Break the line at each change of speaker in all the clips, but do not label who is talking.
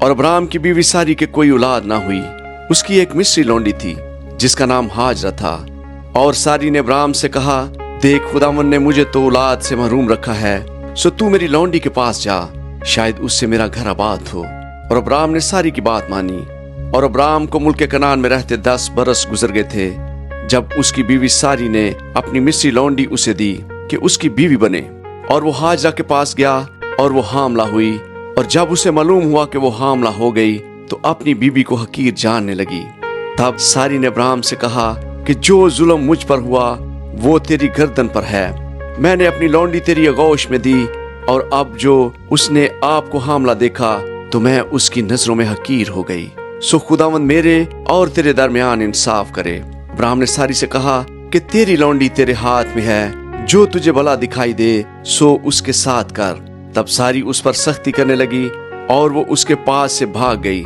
और अब्राम की बीवी सारी के कोई औलाद ना हुई। उसकी एक मिस्री लौंडी थी जिसका नाम हाजरा था। और सारी ने अब्राम से कहा, देख, खुदावंद ने मुझे तो औलाद से महरूम रखा है, सो तू मेरी लौंडी के पास जा, शायद उससे मेरा घर आबाद हो। और अब्राम ने सारी की बात मानी। और अब्राम को मुल्क कनान में रहते 10 बरस गुजर गए थे जब उसकी बीवी सारी ने अपनी मिस्री लौंडी उसे दी कि उसकी बीवी बने। और वो हाजरा के पास गया और वो हामला हुई। और जब उसे मालूम हुआ कि वो हामला हो गई तो अपनी बीवी को हकीर जानने लगी। तब सारी ने अब्राम से कहा कि जो जुल्म मुझ पर हुआ वो तेरी गर्दन पर है। मैंने अपनी लौंडी तेरी आगोश में दी, और अब जो उसने आपको हामला देखा तो मैं उसकी नजरों में हकीर हो गई। सो खुदावंद मेरे और तेरे दरमियान इंसाफ करे। अब्राम ने सारी से कहा कि तेरी लौंडी तेरे हाथ में है, जो तुझे भला दिखाई दे सो उसके साथ कर। तब सारी उस पर सख्ती करने लगी और वो उसके पास से भाग गई।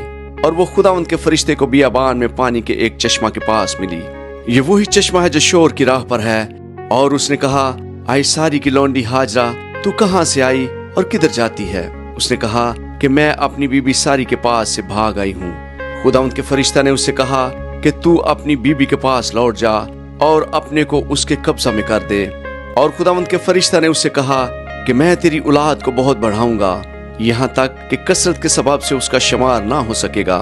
और वो खुदावंद के फरिश्ते को बियाबान में पानी के एक चश्मा के पास मिली। ये वही चश्मा है जो शोर की राह पर है। और उसने कहा, आई सारी की लौंडी हाजरा, तू कहाँ से आई और किधर जाती है? उसने कहा कि मैं अपनी बीबी सारी के पास से भाग आई हूँ। खुदावंद के फरिश्ता ने उससे कहा कि तू अपनी बीबी के पास लौट जा और अपने को उसके कब्जा में कर दे। और खुदावंद के फरिश्ता ने उससे कहा कि मैं तेरी औलाद को बहुत बढ़ाऊंगा, यहाँ तक कि कसरत के सबब से उसका शुमार ना हो सकेगा।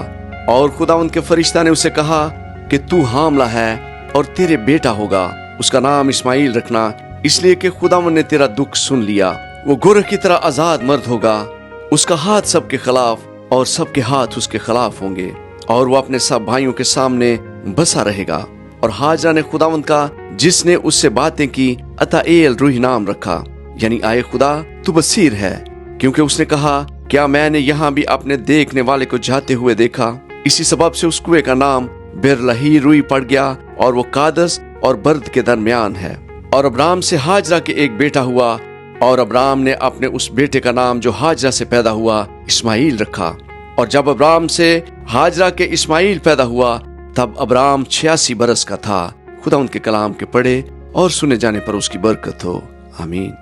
और खुदावंद के फरिश्ता ने उसे कहा कि तू हामला है और तेरे बेटा होगा, उसका नाम इस्माइल रखना, इसलिए कि खुदावंद ने तेरा दुख सुन लिया। वो गोरख की तरह आजाद मर्द होगा, उसका हाथ सबके खिलाफ और सबके हाथ उसके खिलाफ होंगे, और वो अपने सब भाइयों के सामने बसा रहेगा। और हाजरा ने खुदावंद का जिसने उससे बातें की अताएल रूही नाम रखा, यानी आए खुदा तू बसीर है, क्योंकि उसने कहा, क्या मैंने यहाँ भी अपने देखने वाले को जाते हुए देखा? इसी सबब से उस कुएं का नाम बिरलही रूई पड़ गया, और वो कादस और बर्द के दरमियान है। और अब्राम से हाजरा के एक बेटा हुआ, और अब्राम ने अपने उस बेटे का नाम जो हाजरा से पैदा हुआ इस्माइल रखा। और जब अब्राम से हाजरा के इस्माइल पैदा हुआ तब अब्राम 86 बरस का था। खुदा उनके कलाम के पढ़े और सुने जाने पर उसकी बरकत हो। आमीन।